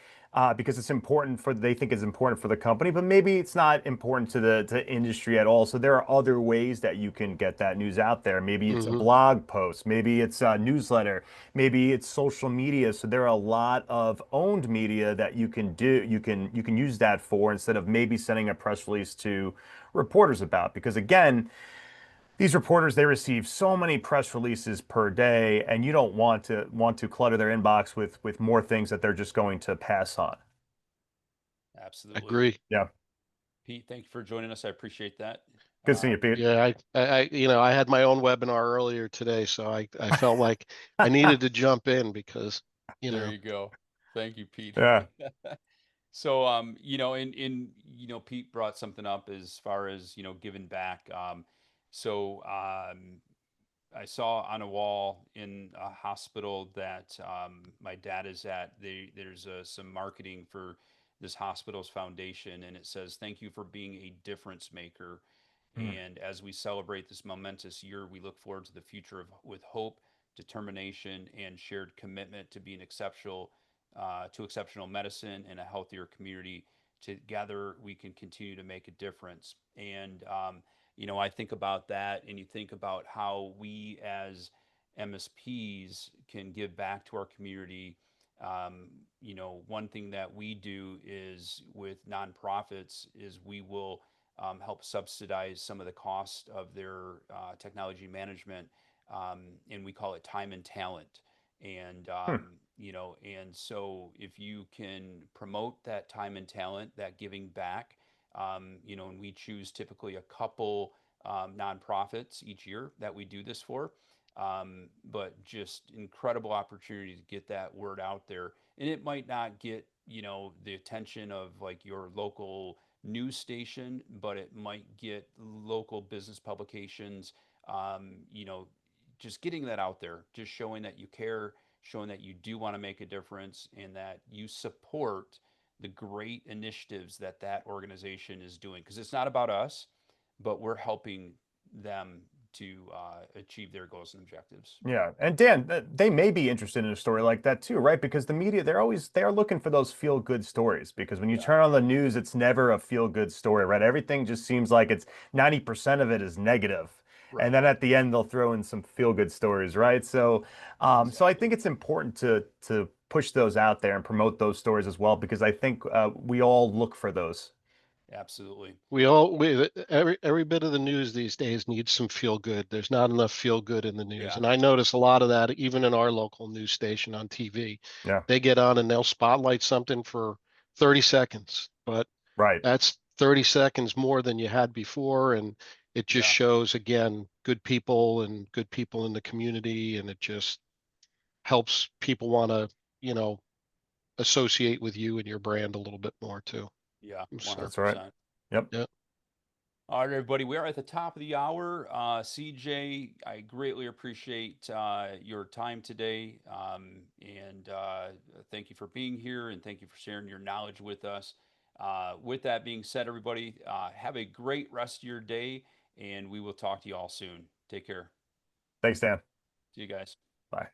because it's important they think it's important for the company, but maybe it's not important to the industry at all. So there are other ways that you can get that news out there. Maybe it's a blog post, maybe it's a newsletter, maybe it's social media. So there are a lot of owned media that you can do. You can use that for, instead of maybe sending a press release to reporters about, because again, these reporters, they receive so many press releases per day, and you don't want to clutter their inbox with more things that they're just going to pass on. Absolutely. agree. Yeah. Pete, thank you for joining us. I appreciate that. Good seeing you, Pete. Yeah, I had my own webinar earlier today, so I felt like I needed to jump in because, There you go. Thank you, Pete. Yeah. So, Pete brought something up as far as, giving back. So, I saw on a wall in a hospital that my dad is at. There's some marketing for this hospital's foundation, and it says, "Thank you for being a difference maker." And as we celebrate this momentous year, we look forward to the future with hope, determination, and shared commitment to being exceptional medicine and a healthier community. Together, we can continue to make a difference. And I think about that, and you think about how we as MSPs can give back to our community. One thing that we do is with nonprofits is we will help subsidize some of the cost of their technology management, and we call it time and talent. And and so if you can promote that time and talent, that giving back, and we choose typically a couple nonprofits each year that we do this for. But just incredible opportunity to get that word out there. And it might not get, the attention of like your local news station, but it might get local business publications, just getting that out there, just showing that you care, showing that you do want to make a difference, and that you support the great initiatives that organization is doing. Because it's not about us, but we're helping them to achieve their goals and objectives. Yeah. And Dan, they may be interested in a story like that too, right? Because the media, they are looking for those feel good stories, because when you turn on the news, it's never a feel good story, right? Everything just seems like it's 90% of it is negative. Right. And then at the end, they'll throw in some feel good stories, right? So, so I think it's important to push those out there and promote those stories as well, because I think we all look for those. Absolutely. Every bit of the news these days needs some feel good. There's not enough feel good in the news. Yeah. And I notice a lot of that even in our local news station on TV. Yeah. They get on and they'll spotlight something for 30 seconds, but Right. that's 30 seconds more than you had before. And it just shows, again, good people and good people in the community. And it just helps people want to, associate with you and your brand a little bit more too. Yeah, So, 100%. That's right. Yep. yeah. All right, everybody, we are at the top of the hour. CJ, I greatly appreciate your time today. And thank you for being here, and thank you for sharing your knowledge with us. With that being said, everybody, have a great rest of your day, and we will talk to you all soon. Take care. Thanks, Dan. See you guys. Bye.